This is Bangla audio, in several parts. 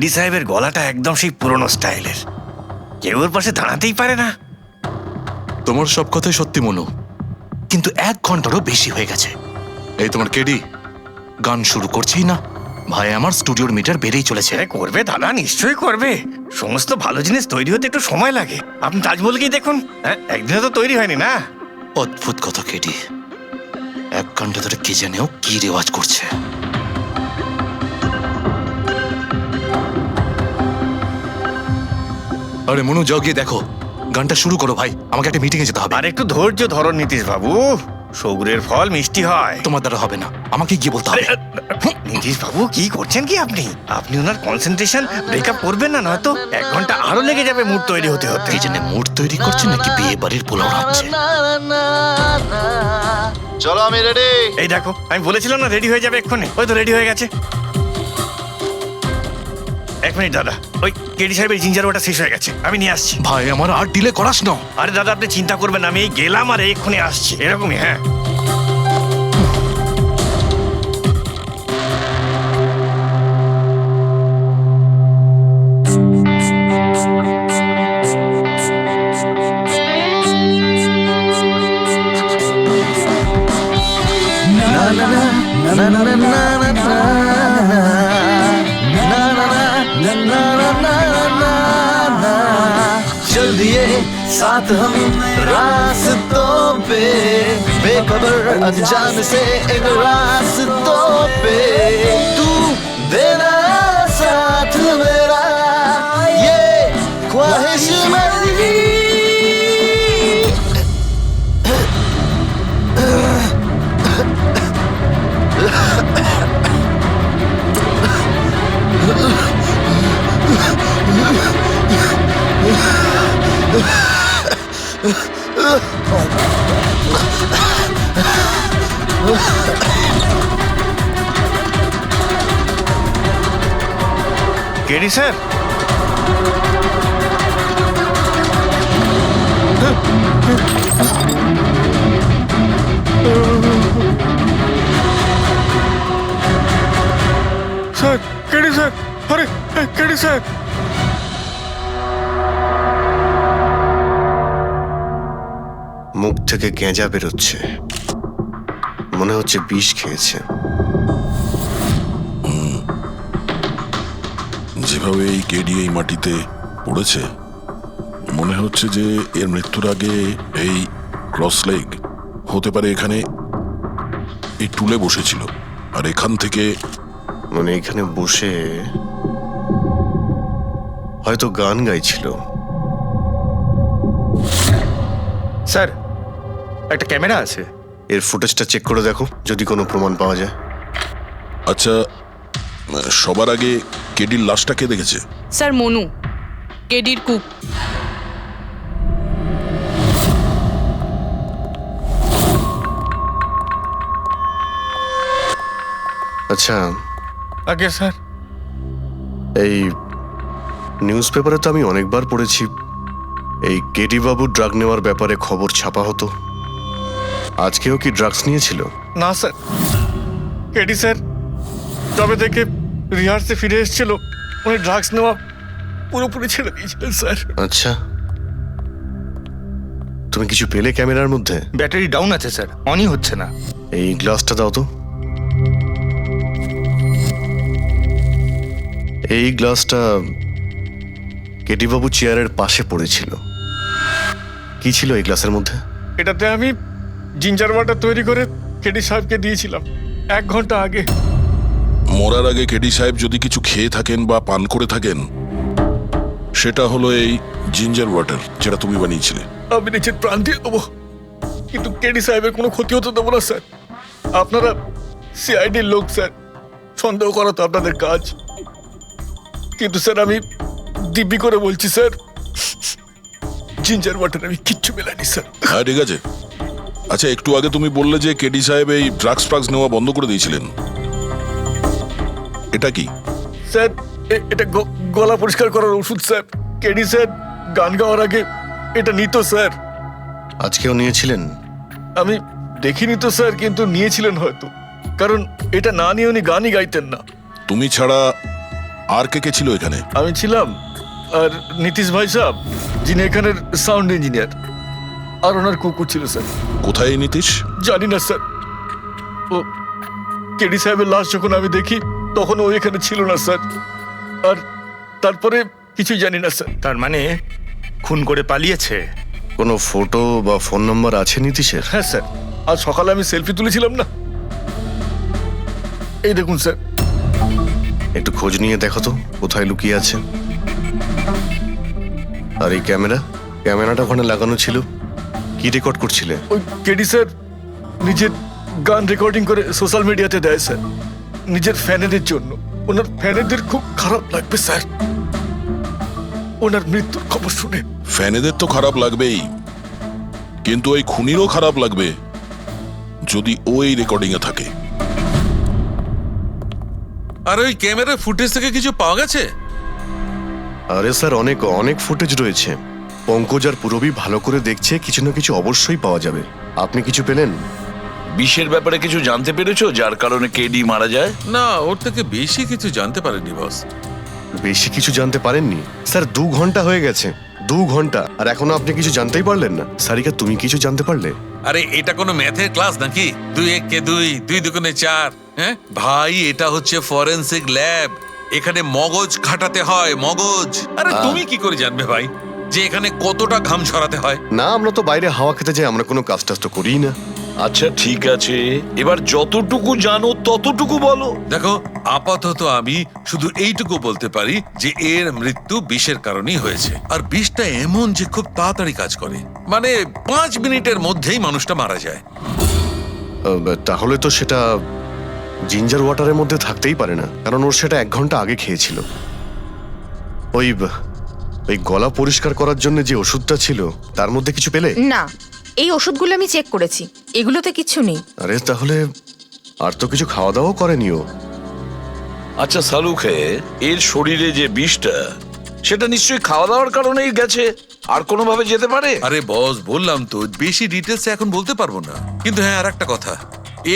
ডি সাহেবের গলাটা একদম সেই পুরনো স্টাইলের, কেউ ওর পাশে দাঁড়াতেই পারে না। তোমার সব কথাই সত্যি মনু, কিন্তু 1 ঘন্টারও বেশি হয়ে গেছে। এই তোমার কেডি গান শুরু করছেই না। ভাই আমার স্টুডিওর মিটার বেড়েই চলেছে। করবে দাদা, নিশ্চয়ই করবে। সমস্ত ভালো জিনিস তৈরি হতে একটু সময় লাগে। আপনি তাজমহলকেই দেখুন, একদিনে তো তৈরি হয়নি না। অদ্ভুত কথা কেডি, 1 ঘন্টা ধরে কে জানেও কি রেওয়াজ করছে। আরে মনু, যাও গিয়ে দেখো, গানটা শুরু করো ভাই, আমাকে একটা মিটিং এ যেতে হবে। আর একটু ধৈর্য ধরো নীতিশ বাবু, সৌগুরের ফল মিষ্টি হয়। তোমার দ্বারা হবে না, আমাকে গিয়ে বলতে হবে। নীতিশ বাবু কি করছেন কি আপনি? আপনি ওনার কনসেন্ট্রেশন ব্রেকআপ করবেন না, নয়তো 1 ঘন্টা আরো লেগে যাবে মুড তৈরি হতে হতে। কে জানে মুড তৈরি করছে নাকি বিয়ে বাড়ির পোলাও রাখছে। চলো আমি রেডি। এই দেখো, আমি বলেছিলাম না রেডি হয়ে যাবে এক্ষুনি, ওই তো রেডি হয়ে গেছে। 1 মিনিট দাদা, ওই কেডি সাহেবের জিঞ্জার ওটা শেষ হয়ে গেছে, আমি নিয়ে আসছি। ভাই আমার আর ডিলে করাস না। আরে দাদা আপনি চিন্তা করবেন না, আমি এই গেলাম আর এক্ষুনি আসছি, এরকমই। হ্যাঁ चल दिए साथ हम रास्तों पे, बेखबर अनजान से इन रास्तों पे, तू देना साथ मेरा, ये ख्वाहिश मेरी। KD sir, sir KD sir, আরে কেডি স্যার। মুখ থেকে গেঁজা বেরোচ্ছে, মনে হচ্ছে বিষ খেয়েছে। যেভাবে এই কেডি এই মাটিতে পড়েছে, মনে হচ্ছে যে এর মৃত্যুর আগে এই ক্রস লেগ হতে পারে এখানে এই টুলে বসেছিল, আর এখান থেকে মানে এখানে বসে হয়তো গান গাইছিল। স্যার একটা ক্যামেরা আছে, এর ফুটেজটা চেক করে দেখো, যদি কোনো প্রমাণ পাওয়া যায়। আচ্ছা, সবার আগে কেডির লাশটা কে দেখেছে? স্যার মনু, কেডির কুক। আচ্ছা আগে স্যার, এই নিউজ পেপারে তো আমি অনেকবার পড়েছি এই কেডি বাবু ড্রাগ নেওয়ার ব্যাপারে খবর ছাপা হতো। আজকেও কি ড্রাগস নিয়েছিল? না স্যার, কেডি স্যার তবে থেকে রিহার্সে ফিরে এসেছিল, উনি ড্রাগস নেওয়া পুরোপুরি ছেড়ে দিয়েছিলেন স্যার। আচ্ছা, তুমি কিছু পেলে ক্যামেরার মধ্যে? ব্যাটারি ডাউন আছে স্যার, অনই হচ্ছে না। এই গ্লাসটা দাও তো। এই গ্লাসটা কেডি বাবু চেয়ারের পাশে পড়েছিল। কি ছিল এই গ্লাসের মধ্যে? এটাতে আমি জিঞ্জার ওয়াটার তৈরি করে কেডি সাহেবকে দিয়েছিলাম 1 ঘন্টা আগে। মরার আগে কেডি সাহেব যদি কিছু খেয়ে থাকেন বা পান করে থাকেন, সেটা হলো এই জিঞ্জার ওয়াটার, যেটা তুমি বানিয়েছিলে। আমি নিজের প্রাণ দিয়ে দেবো, কিন্তু কেডি সাহেবের কোনো ক্ষতি হতে দেবো না স্যার। আপনারা সিআইডির লোক স্যার, সন্দেহ করা তো আপনাদের কাজ, কিন্তু স্যার আমি দিব্যি করে বলছি স্যার, জিঞ্জার ওয়াটার আমি কিচ্ছু মেলাইনি স্যার। হ্যাঁ ঠিক আছে। আচ্ছা, একটু আগে তুমি বললে যে কেডি সাহেব এই ড্রাগস ফ্রাগস নেওয়া বন্ধ করে দিয়েছিলেন, এটা কি? স্যার এটা গলা পরিষ্কার করার ওষুধ স্যার। কেডি স্যার গান গাওয়ার আগে এটা নিত স্যার। আজকেও নিয়েছিলেন? আমি দেখিনি তো স্যার, কিন্তু নিয়েছিলেন হয়তো, কারণ এটা না নিয়ে উনি গানই গাইতেন না। তুমি ছাড়া আর কে কে ছিল এখানে? আমি ছিলাম, আর নীতিশ ভাই সাহেব যিনি এখানের সাউন্ড ইঞ্জিনিয়ার, আর ওনার কুকুর ছিল স্যার। কোথায় এই নীতিশ? জানি না স্যার, ও কেডি সাহেবের লাশ যখন আমি দেখি তখন ও এখানে ছিল না স্যার, আর তারপরে কিছুই জানি না স্যার। তার মানে খুন করে পালিয়েছে? কোনো ফটো বা ফোন নাম্বার আছে নীতিশের? হ্যাঁ স্যার, আজ সকালে আমি সেলফি তুলেছিলাম না, এই দেখুন স্যার। একটু খোঁজ নিয়ে দেখো তো কোথায় লুকিয়ে আছে। আর এই ক্যামেরাটা ওখানে লাগানো ছিল, কি রেকর্ড করছিলে? ওই কেডি স্যার নিজের গান রেকর্ডিং করে সোশ্যাল মিডিয়াতে দেয় স্যার, নিজের ফ্যানেদের জন্য। ওনার ফ্যানেদের খুব খারাপ লাগবে স্যার ওনার মৃত্যুর খবর শুনে। ফ্যানেদের তো খারাপ লাগবেই, কিন্তু ওই খুনিরও খারাপ লাগবে যদি ও এই রেকর্ডিং এ থাকে। আর ওই ক্যামেরার ফুটেজ থেকে কিছু পাওয়া গেছে? আরে স্যার, অনেক অনেক ফুটেজ রয়েছে। পঙ্কজ আর পুরবী ভালো করে দেখছে, কিছু না কিছু অবশ্যই পাওয়া যাবে। আপনি কিছু পেলেন? বিষের ব্যাপারে কিছু জানতে পেরেছো যার কারণে কেডি মারা যায়? না, ওর থেকে বেশি কিছু জানতে পারেনি বস। বেশি কিছু জানতে পারেননি স্যার? 2 ঘন্টা হয়ে গেছে, 2 ঘন্টা, আর এখনো আপনি কিছু জানতেই পারলেন না। সারিকা, তুমি কিছু জানতে পারলে? আরে এটা কোনো ম্যাথের ক্লাস নাকি? 2 × 1 = 2, 2 × 2 = 4। হ্যাঁ ভাই, এটা হচ্ছে ফরেনসিক ল্যাব, এখানে মগজ খাটাতে হয়, মগজ। আরে তুমি কি করে জানবে ভাই যে এখানে কতটা ঘাম ছড়াতে হয়? না, আমরা তো বাইরে হাওয়া খেতে যাই, আমরা কোনো কাজ টাজ তো করিই না। আচ্ছা ঠিক আছে, এবার যতটুকু জানো ততটুকু বলো। দেখো, আপাতত আমি শুধু এইটুকু বলতে পারি যে এর মৃত্যু বিষের কারণেই হয়েছে। আর বিষটা এমন যে খুব তাড়াতাড়ি কাজ করে, মানে 5 মিনিটের মধ্যেই মানুষটা মারা যায়। তাহলে তো সেটা জিঞ্জার ওয়াটারের মধ্যে থাকতেই পারে না, কারণ ওর সেটা 1 ঘন্টা আগে খেয়েছিল। ওই গলা পরিষ্কার করার জন্য যে ওষুধটা ছিল তার মধ্যে কিছু পেলে? না, এই ওষুধগুলো আমি চেক করেছি, এগুলোতে কিচ্ছু নেই। আরে তাহলে আর তো কিছু খাওয়া দাওয়া করেনি ও। আচ্ছা সালুখে, এর শরীরে যে বিষটা, সেটা নিশ্চয়ই খাওয়া দাওয়ার কারণেই গেছে, আর কোনোভাবে যেতে পারে? আরে বস, বললাম তো বেশি ডিটেলস এখন বলতে পারবো না। কিন্তু হ্যাঁ, আর একটা কথা,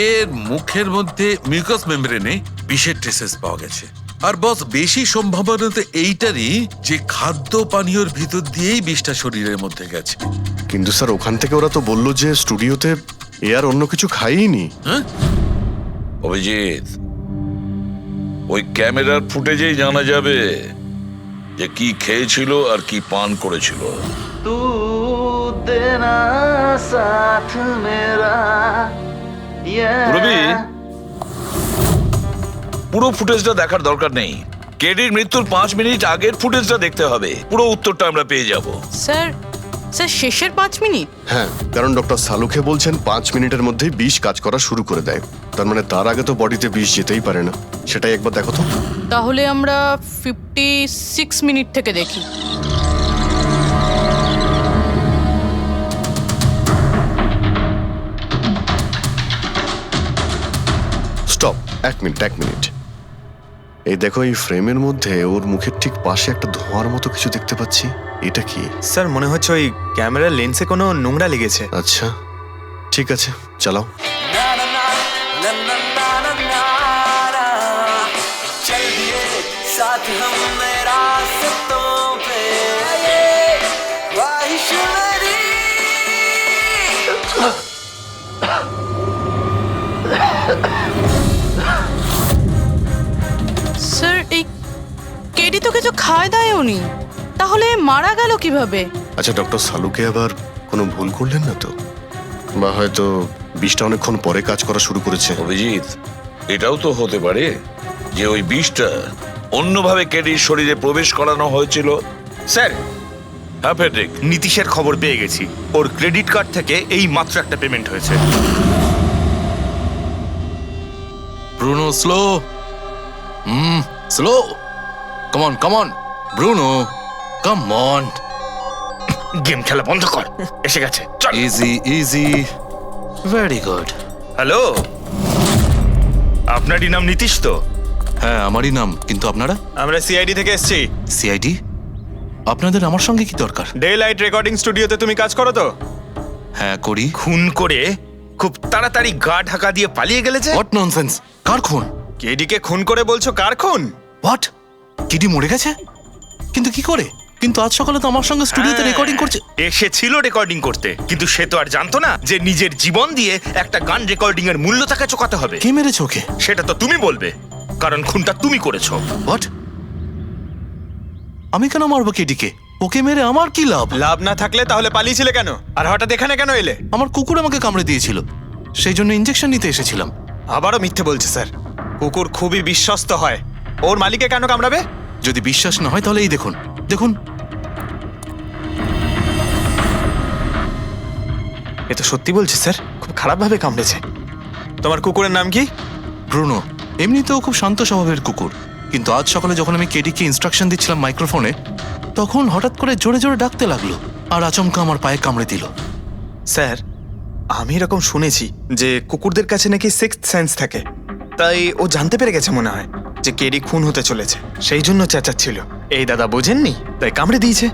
এর মুখের মধ্যে মিউকাস মেমব্রেনে বিষের ট্রেসেস পাওয়া গেছে। আর বস, বেশি সম্ভাবনা তো এইটারই যে খাদ্য পানীয়র ভিতর দিয়েই বিষটা শরীরের মধ্যে গেছে। কিন্তু স্যার, ওখান থেকে ওরা তো বললো যে স্টুডিওতে এ আর অন্য কিছু খাইনি। হ্যাঁ, অভিজিৎ, ওই ক্যামেরার ফুটেজেই জানা যাবে যে কি খেয়েছিল আর কি পান করেছিল। तू देना साथ मेरा পুরবী, পুরো ফুটেজটা দেখার দরকার নেই, কেডির মৃত্যুর 5 মিনিট আগের ফুটেজটা দেখতে হবে। পুরো উত্তরটা আমরা পেয়ে যাব। স্যার, শেষের 5 মিনিট? হ্যাঁ, কারণ ডক্টর সালুখে বলছেন 5 মিনিটের মধ্যেই বিষ কাজ করা শুরু করে দেয়। তার মানে তার আগে তো বডিতে বিষ যেতেই পারে না। সেটাই একবার দেখো তো। তাহলে আমরা 56 মিনিট থেকে দেখি। Stop, 1 minute. এই দেখো, এই ফ্রেমের মধ্যে ওর মুখের ঠিক পাশে একটা ধোঁয়ার মতো কিছু দেখতে পাচ্ছি। এটা কি? স্যার, মনে হচ্ছে ওই ক্যামেরার লেন্সে কোনো নোংরা লেগেছে। আচ্ছা ঠিক আছে, চালাও। স্যার, এই কেডি তো কিছু খায় দায়ও নি, তাহলে মারা গেল কিভাবে? আচ্ছা, ডক্টর সালুকে আবার কোনো ভুল করলেন না তো? বা হয়তো বিষটা অনেকক্ষণ পরে কাজ করা শুরু করেছে। অভিজিৎ, এটাও তো হতে পারে যে ওই বিষটা অন্যভাবে কেডির শরীরে প্রবেশ করানো হয়েছিল। স্যার, হ্যাঁ ফেডরিক, নীতিশের খবর পেয়ে গেছি। ওর ক্রেডিট কার্ড থেকে এই মাত্র একটা পেমেন্ট হয়েছে। Bruno, slow. Slow. Come on Bruno, come on. Game খেলা বন্ধ কর, এসে গেছে, চল। Easy, very good. হ্যালো, আপনারই নাম নীতিশ তো? হ্যাঁ, আমারই নাম। কিন্তু আপনারা? আমরা সিআইডি থেকে এসেছি। সিআইডি? আপনাদের আমার সঙ্গে কি দরকার? ডে লাইট রেকর্ডিং স্টুডিওতে তুমি কাজ করো তো? হ্যাঁ, করি। খুন করে খুব তাড়াতাড়ি গা ঢাকা দিয়ে পালিয়ে গেলে যে? What nonsense! কার খুন? কেডিকে খুন করে বলছো কার খুন? হোয়াট? কেডি মরে গেছে? কিন্তু কি করে? কিন্তু আজ সকালে তো আমার সঙ্গে স্টুডিওতে রেকর্ডিং করছে। এসেছিল রেকর্ডিং করতে, কিন্তু সে তো আর জানতো না যে নিজের জীবন দিয়ে একটা গান রেকর্ডিং এর মূল্য তাকে চোকাতে হবে। কে মেরেছে ওকে? সেটা তো তুমি বলবে, কারণ খুনটা তুমি করেছো। হোয়াট? আমি কেন মারবো কেডিকে? ওকে মেরে আমার কি লাভ? লাভ না থাকলে তাহলে পালিয়েছিলে কেন, আর হঠাৎ এখানে কেন এলে? আমার কুকুর আমাকে কামড়ে দিয়েছিল, সেই জন্য ইঞ্জেকশন নিতে এসেছিলাম। আবারও মিথ্যে বলছে স্যার। কুকুর খুবই বিশ্বস্ত হয়, ওর মালিককে কেন কামড়াবে? যদি বিশ্বাস না হয় তাহলে এই দেখুন, দেখুন। এ তো সত্যি বলছে স্যার, খুব খারাপভাবে কামড়েছে। তোমার কুকুরের নাম কি? ব্রুনো। এমনিতেও খুব শান্ত স্বভাবের কুকুর, কিন্তু আজ সকালে যখন আমি কেডিকে ইনস্ট্রাকশন দিচ্ছিলাম মাইক্রোফোনে, তখন হঠাৎ করে জোরে জোরে ডাকতে লাগলো আর আচমকা আমার পায়ে কামড়ে দিল। স্যার, আমি এরকম শুনেছি যে কুকুরদের কাছে নাকি সিক্সথ সেন্স থাকে, তাই ও জানতে পেরে গেছে মনে হয় যে কেডি খুন হতে চলেছে, সেই জন্য চেঁচাচ্ছিল। এই দাদা বোঝেননি, তাই কামড়ে দিয়েছে।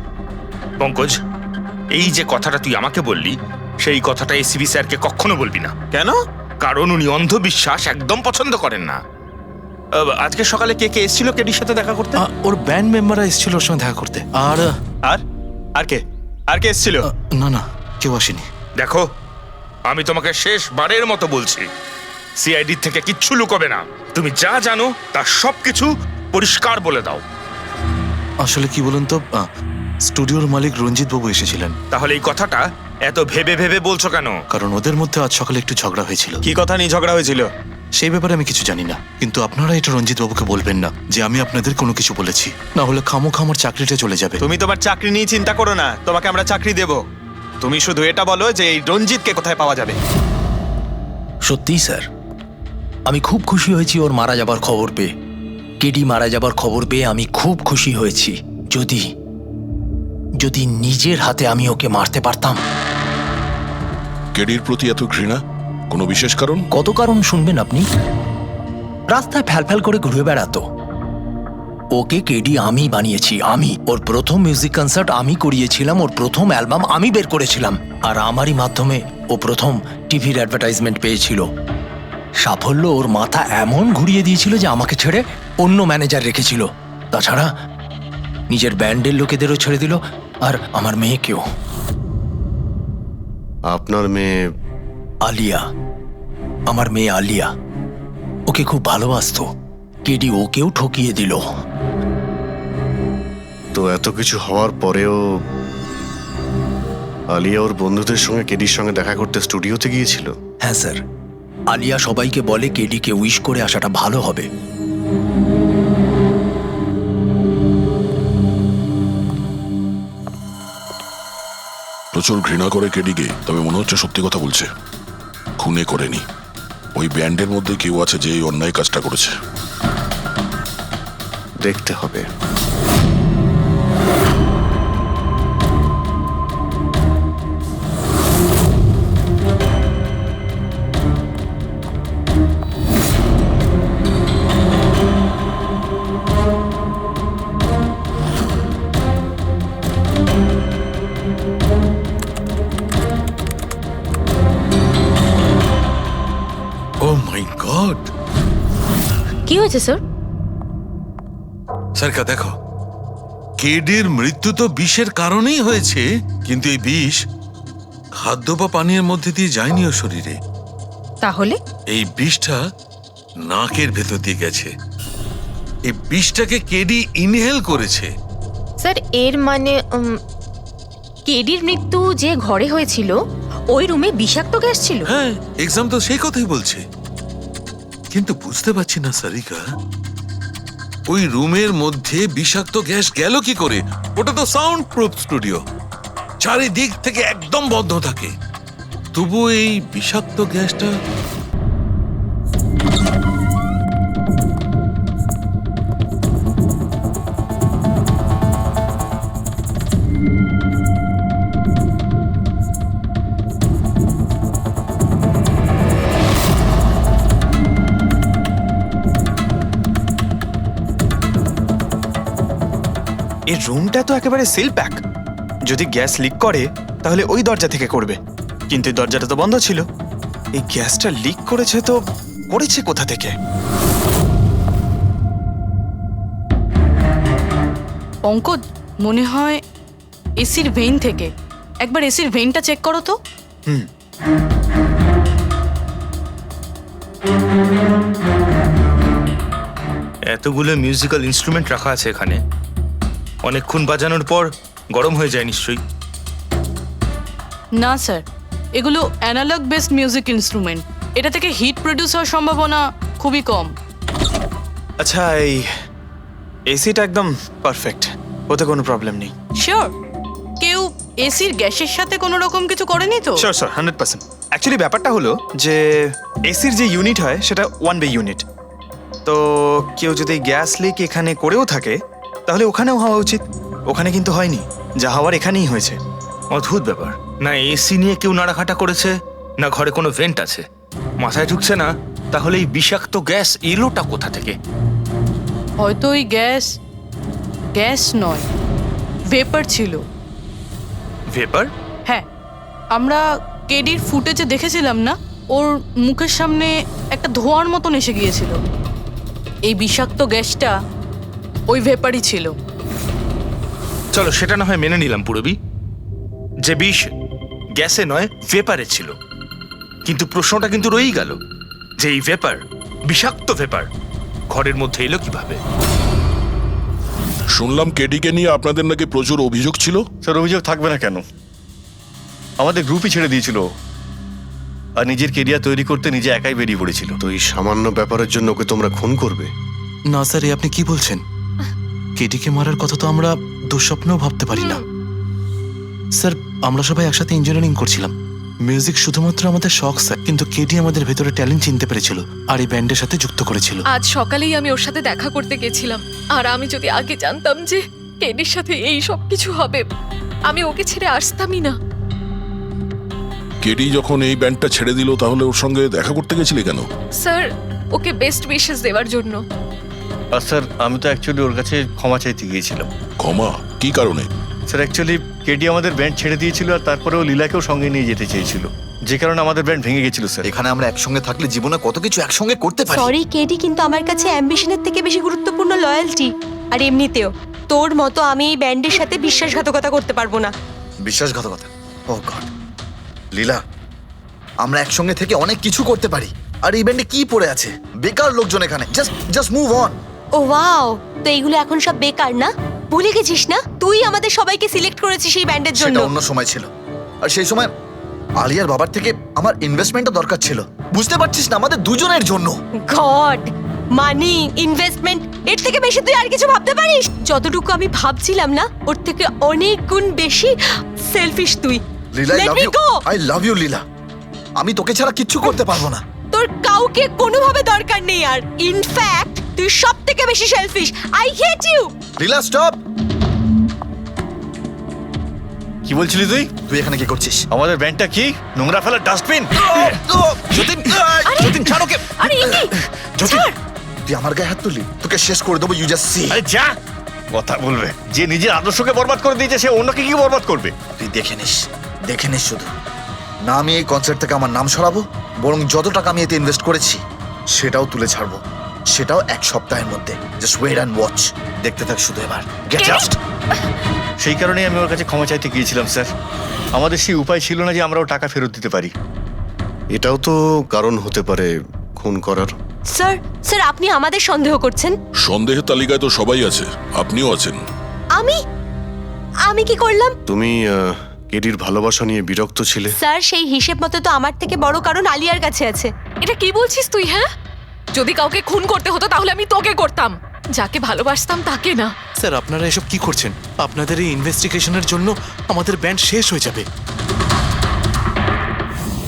পঙ্কজ, এই যে কথাটা তুই আমাকে বললি, সেই কথাটা এসিবি স্যারকে কখনো বলবি না। কেন? কারণ উনি অন্ধবিশ্বাস একদম পছন্দ করেন না। আজকে সকালে কে কে এসেছিল কেডির সাথে দেখা করতে? ওর ব্যান্ড মেম্বাররা এসেছিল ওর সঙ্গে দেখা করতে। আর আর আর কে আর কে এসেছিল? না না, কেউ আসেনি। দেখো, আমি তোমাকে শেষবারের মতো বলছি, সিআইডি থেকে কিচ্ছু লুকোবে না। তুমি যা জানো তার সবকিছু পরিষ্কার বলে দাও। আসলে কি বলুন তো, স্টুডিওর মালিক রঞ্জিত বাবু এসেছিলেন। তাহলে এই কথাটা এত ভেবে ভেবে বলছো কেন? কারণ ওদের মধ্যে আজ সকালে একটু ঝগড়া হয়েছিল। কি কথা নিয়ে ঝগড়া হয়েছিল? সেই ব্যাপারে আমি কিছু জানি না, কিন্তু আপনারা এটা রঞ্জিত বাবুকে বলবেন না যে আমি আপনাদের কোনো কিছু বলেছি, না হলে খামোখা আমার চাকরিটা চলে যাবে। তুমি তোমার চাকরি নিয়ে চিন্তা করো না, তোমাকে আমরা চাকরি দেব। তুমি শুধু এটা বলো যে এই রঞ্জিতকে কোথায় পাওয়া যাবে। সত্যিই স্যার, আমি খুব খুশি হয়েছি ওর মারা যাবার খবর পেয়ে। কেডি মারা যাবার খবর পেয়ে আমি খুব খুশি হয়েছি। যদি যদি নিজের হাতে আমি ওকে মারতে পারতাম। কেডির প্রতি এত ঘৃণা, কোনো বিশেষ কারণ? কত কারণ শুনবেন আপনি? রাস্তায় ফ্যালফ্যাল করে ঘুরে বেড়াতো। ওকে কেডি আমি বানিয়েছি, আমি। ওর প্রথম মিউজিক কনসার্ট আমি করিয়েছিলাম, ওর প্রথম অ্যালবাম আমি বের করেছিলাম, আর আমারই মাধ্যমে ও প্রথম টিভির অ্যাডভার্টাইজমেন্ট পেয়েছিল। সাফল্য ওর মাথা এমন ঘুরিয়ে দিয়েছিল যে আমাকে ছেড়ে অন্য ম্যানেজার রেখেছিল। তাছাড়া নিজের ব্যান্ডের লোকেদেরও ছেড়ে দিল, আর আমার মেয়েকেও। আপনার মেয়ে? আলিয়া, আমার মেয়ে আলিয়া। ওকে খুব ভালোবাসতো, কেডি ওকেও ঠকিয়ে দিল। তো এত কিছু হওয়ার পরেও আলিয়া ওর বন্ধুদের সঙ্গে কেডির সঙ্গে দেখা করতে স্টুডিওতে গিয়েছিল? হ্যাঁ স্যার, আলিয়া সবাইকে বলে কেডিকে উইশ করে আসাটা ভালো হবে। প্রচুর ঘৃণা করে কেডিকে, তবে মনে হচ্ছে সত্যি কথা বলছে। খুনে করেনি, ওই ব্যান্ডের মধ্যে কেউ আছে যে এই অন্যায় কাজটা করেছে। দেখতে হবে। ও মাই গড! কি হয়েছে স্যার? সরকার দেখো, কেডির মৃত্যু তো বিষের কারণেই হয়েছে, কিন্তু এই বিষ খাদ্য বা পানীয়ের মধ্যে দিয়ে যায়নি ওর শরীরে। তাহলে এই বিষটা নাকের ভেতর দিয়ে গেছে। এই বিষটাকে কেডি ইনহেল করেছে। স্যার, এর মানে কেডির মৃত্যু যে ঘরে হয়েছিল ওই রুমে বিষাক্ত গ্যাস ছিল? হ্যাঁ, এক্সাম তো সেই কথাই বলছে, কিন্তু বুঝতে পারছি না সারিকা, ওই রুমের মধ্যে বিষাক্ত গ্যাস গেল কি করে? ওটা তো সাউন্ড প্রুফ স্টুডিও, চারিদিক থেকে একদম বন্ধ থাকে, তবু এই বিষাক্ত গ্যাসটা এই রুমটা তো একেবারে সিল প্যাক। যদি গ্যাস লিক করে তাহলে ওই দরজা থেকে করবে, কিন্তু এই দরজাটা তো বন্ধ ছিল। এই গ্যাসটা লিক করেছে তো করেছে কোথা থেকে? পঙ্কজ মনে হয় এসির ভেইন থেকে। একবার এসির ভেইনটা চেক করো তো। এতগুলো মিউজিক্যাল ইনস্ট্রুমেন্ট রাখা আছে এখানে, অনেকক্ষণ বাজানোর পর গরম হয়ে যায় নিশ্চয়ই। না স্যার, এগুলো অ্যানালগ বেসড মিউজিক ইনস্ট্রুমেন্ট। এটা থেকে হিট প্রডিউস হওয়ার সম্ভাবনা খুবই কম। আচ্ছা, এই এসিটা একদম পারফেক্ট, ওতে কোনো প্রবলেম নেই। শিওর? কেউ এসির গ্যাসের সাথে কোনো রকম কিছু করেনি তো? Sure sir, 100%। অ্যাকচুয়ালি ব্যাপারটা হলো যে এসির যে ইউনিট হয় সেটা 1 বে ইউনিট। তো কেউ যদি গ্যাস লিক এখানে করেও থাকে তাহলে ওখানেও হওয়া উচিত। ওখানে কিন্তু হয়নি, যা হওয়ার এখানেই হয়েছে। অদ্ভুত ব্যাপার, না এসি নিয়ে কেউ নাড়াঘাটা করেছে, না ঘরে কোনো ভেন্ট আছে। মাথায় ঢুকছে না তাহলে এই বিষাক্ত গ্যাস এলোটা কোথা থেকে? হয়তো ওই গ্যাস নয়, ভেপার ছিল। ভেপার? হ্যাঁ, আমরা কেডির ফুটেজে দেখেছিলাম না, ওর মুখের সামনে একটা ধোঁয়ার মতন এসে গিয়েছিল। এই বিষাক্ত গ্যাসটা ওই ভেপারই ছিল। চলো সেটা না হয় মেনে নিলাম পুরবি, যে বিষ গ্যাসে নয় ভেপারে ছিল। কিন্তু প্রশ্নটা কিন্তু রয়েই গেল যে এই ভেপার, বিষাক্ত ভেপার ঘরের মধ্যে এলো কিভাবে? শুনলাম কেডিকে নিয়ে আপনাদের নাকি প্রচুর অভিযোগ ছিল। স্যার অভিযোগ থাকবে না কেন? আমাদের গ্রুপই ছেড়ে দিয়েছিল, আর নিজের কেরিয়ার তৈরি করতে নিজে একাই বেরিয়ে পড়েছিল। তো এই সামান্য ব্যাপারের জন্য ওকে তোমরা খুন করবে? না স্যার, আপনি কি বলছেন? কেটিকে মারার কথা তো আমরা দুঃস্বপ্নেও ভাবতে পারি না। স্যার, আমরা সবাই একসাথে ইঞ্জিনিয়ারিং করছিলাম। মিউজিক শুধুমাত্র আমাদের শখ স্যার, কিন্তু কেটি আমাদের ভেতরে ট্যালেন্ট চিনতে পেরেছিল আর এই ব্যান্ডের সাথে যুক্ত করেছিল। আজ সকালেই আমি ওর সাথে দেখা করতে গেছিলাম, আর আমি যদি আগে জানতাম যে কেডির সাথে এই সব কিছু হবে, আমি ওকে ছেড়ে আসতামই না। কেডি যখন এই ব্যান্ডটা ছেড়ে দিল তাহলে ওর সঙ্গে দেখা করতে গেছিলে কেন? স্যার, ওকে বেস্ট উইশেস দেওয়ার জন্য। আর স্যার আমি তো অ্যাকচুয়ালি ওর কাছে ক্ষমা চাইতে গিয়েছিলাম। ক্ষমা? কি কারণে? স্যার অ্যাকচুয়ালি কেডি আমাদের ব্যান্ড ছেড়ে দিয়েছিল, আর তারপরে ও লীলাকেও সঙ্গে নিয়ে যেতে চেয়েছিল, যে কারণে আমাদের ব্যান্ড ভেঙে গেছিল স্যার। এখানে আমরা একসঙ্গে থাকলে জীবনে কত কিছু একসঙ্গে করতে পারি। সরি কেডি, কিন্তু আমার কাছে অ্যাম্বিশনের থেকে বেশি গুরুত্বপূর্ণ লয়্যালটি। আর এমনিতেও তোর মতো আমি এই ব্যান্ডের সাথে বিশ্বাসঘাতকতা করতে পারবো না। বিশ্বাসঘাতকতা? ও গড, লীলা, আমরা একসঙ্গে থেকে অনেক কিছু করতে পারি। আর এই ব্যান্ডে কি পড়ে আছে? বেকার লোকজন এখানে। Just move on. Oh wow, তো এইগুলো এখন সব বেকার না? ভুলে গেছিস না তুই আমাদের সবাইকে সিলেক্ট করেছিস এই ব্যান্ডের জন্য? সেটা অন্য সময় ছিল, আর সেই সময় আলিয়ার বাবার থেকে আমার ইনভেস্টমেন্টটা দরকার ছিল। বুঝতে পারছিস না, আমাদের দুজনের জন্য। গড, মানি, ইনভেস্টমেন্ট, এর থেকে বেশি তুই আর কিছু ভাবতে পারিস? যতটুকু আমি ভাবছিলাম না, ওর থেকে অনেক গুণ বেশি সেলফিশ তুই। Leela, Let me go! I love you Leela. আমি তোকে ছাড়া কিচ্ছু করতে পারবো না। তোর কাউকে কোনোভাবে দরকার নেই, আর ইনফ্যাক্ট তুই সব থেকে বেশি selfish. I hate you. Leela, stop. কি বলছিলি তুই? তুই এখানে কি করছিস? আমাদের ব্যান্ডটা কি নোংরা ফেলার ডাস্টবিন? যতীন, যতীন ছাড় ওকে। আরে এ কি? যতীন, তুই আমার গায়ে হাত তুললি, তোকে শেষ করে দেবো। You just see. আরে যা, কথা বলবে। যে নিজের আদর্শকে বরবাদ করে দিয়েছে সে অন্যকে কি বরবাদ করবে? তুই দেখে নিস শুধু। না আমি এই কনসার্ট থেকে আমার নাম সরাবো, বরং যত টাকা আমি এতে ইনভেস্ট করেছি সেটাও তুলে ছাড়বো, সেটাও 1 সপ্তাহের মধ্যে। Just wait and watch. দেখতে থাক শুধু এবার। Get lost. সেই কারণেই আমি ওর কাছে ক্ষমা চাইতে গিয়েছিলাম স্যার। আমাদের সেই উপায় ছিল না যে আমরাও টাকা ফেরত দিতে পারি। এটাও তো কারণ হতে পারে খুন করার। স্যার আপনি আমাদের সন্দেহ করছেন? সন্দেহের তালিকায় তো সবাই আছে, আপনিও আছেন। আমি কি করলাম? তুমি কেডির ভালোবাসা নিয়ে বিরক্ত ছিলে। স্যার সেই হিসেব মতো তো আমার থেকে বড় কারণ আলিয়ার কাছে আছে। এটা কি বলছিস তুই? হ্যাঁ, যদি কাউকে খুন করতে হতো তাহলে আমি তোকে করতাম, যাকে ভালোবাসতাম তাকে না। স্যার, আপনারা এসব কি করছেন? আপনাদের এই ইনভেস্টিগেশনের জন্য আমাদের ব্যান্ড শেষ হয়ে যাবে।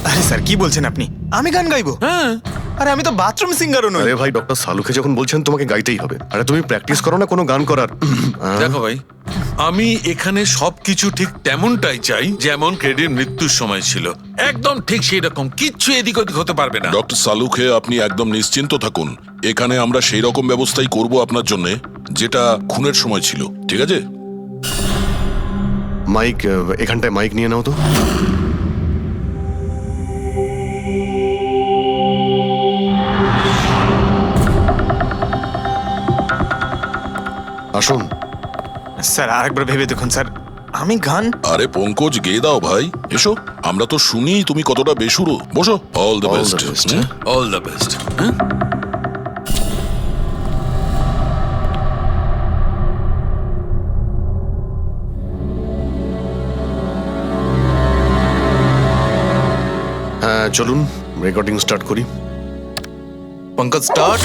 আরে স্যার কি বলছেন আপনি? আমি গান গাইবো? হ্যাঁ। আরে আমি তো বাথরুম সিঙ্গারও নই। আরে ভাই, ডক্টর সালুকে যখন বলছেন তোমাকে গাইতেই হবে, আরে তুমি প্র্যাকটিস করো না কোনো গান করার? দেখো ভাই, আমি এখানে সবকিছু ঠিক তেমনটাই চাই যেমন কেডির মৃত্যুর সময় ছিল। একদম ঠিক সেই রকম, কিচ্ছু এদিক ওদিক হতে পারবে না। ডক্টর সালুখে, আপনি একদম নিশ্চিন্ত থাকুন। এখানে আমরা সেই রকম ব্যবস্থাই করব আপনার জন্য যেটা খুনের সময় ছিল। ঠিক আছে? মাইক, এখানটায় মাইক নিয়ে নাও তো। আসুন। স্যার আরেকবার ভেবে দেখুন স্যার, আমি গান আরে পঙ্কজ গেয়ে দাও ভাই, এসো। আমরা তো শুনি তুমি কতটা বেসুরো। বসো। All the All best. the best, all the best. হ্যাঁ চলুন রেকর্ডিং স্টার্ট করি। Pankaj start.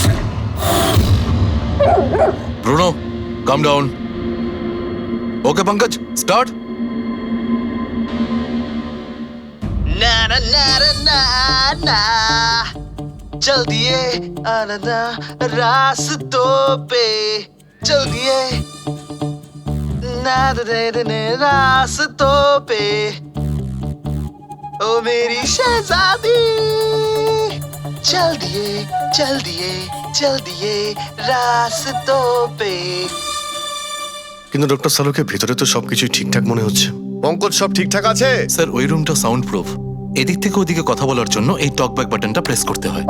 Bruno come down. Okay Pankaj start. ना ना ना ना ना चल दिए आनंदा रास्तों पे चल दिए ना दे रास्तों पे ओ मेरी शहजादी चल दिए चल दिए चल दिए रास्तों पे। কিন্তু ডক্টর সালুকে ভিতরে তো সবকিছুই ঠিকঠাক মনে হচ্ছে। পঙ্কজ সব ঠিকঠাক আছে? স্যার ওই রুমটা সাউন্ড প্রুফ। এদিক থেকে ওদিকে কথা বলার জন্য এই টক ব্যাক বাটনটা প্রেস করতে হয়।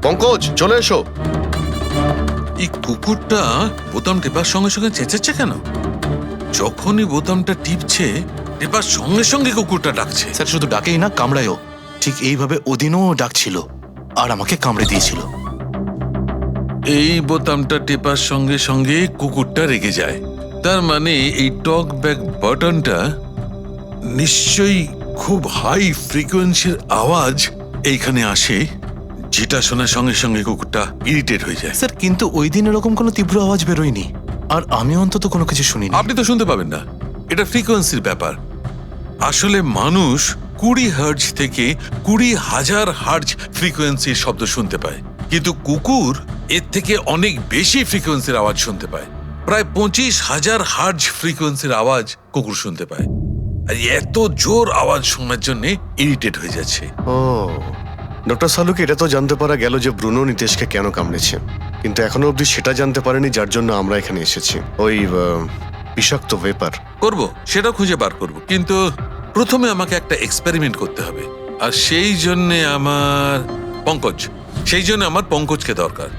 পঙ্কজ চলে এসো। এই কুকুরটা বোতাম টেপার সঙ্গে সঙ্গে চেঁচাচ্ছে কেন? যখনই বোতামটা টিপছে টেপার সঙ্গে সঙ্গে কুকুরটা ডাকছে। স্যার শুধু ডাকেই না, কামড়ায়ও। ঠিক এইভাবে ওদিনও ডাকছিল আর আমাকে কামড়ে দিয়েছিল। এই বোতামটা টেপার সঙ্গে সঙ্গে কুকুরটা রেগে যায়। তার মানে এই টক ব্যাক বাটনটা নিশ্চয়ই খুব হাই ফ্রিকোয়েন্সির আওয়াজ এইখানে আসে, যেটা শোনার সঙ্গে সঙ্গে কুকুরটা ইরিটেট হয়ে যায়। স্যার কিন্তু ওই দিন এরকম কোনো তীব্র আওয়াজ বেরোয়নি, আর আমি অন্তত কোনো কিছু শুনিনি। আপনি তো শুনতে পাবেন না, এটা ফ্রিকোয়েন্সির ব্যাপার। আসলে মানুষ 20 হার্জ থেকে 20,000 হার্জ ফ্রিকোয়েন্সির শব্দ শুনতে পায়, কিন্তু কুকুর এর থেকে অনেক বেশি ফ্রিকোয়েন্সির আওয়াজ শুনতে পায়। প্রায় 25,000 হার্জ ফ্রিকোয়েন্সির আওয়াজ কুকুর শুনতে পায়। আর এত জোর আওয়াজ শোনার জন্য ইরিটেট হয়ে যাচ্ছে। ও ডক্টর সালুকে এটা তো জানতে পারা গেল যে ব্রুনো নিতেশকে কেন কামড়েছে, কিন্তু এখনো অবধি সেটা জানতে পারেনি যার জন্য আমরা এখানে এসেছি। ওই বিষাক্ত ভেপার করব, সেটা খুঁজে বার করব, কিন্তু প্রথমে আমাকে একটা এক্সপেরিমেন্ট করতে হবে। আর সেই জন্য আমার পঙ্কজকে দরকার।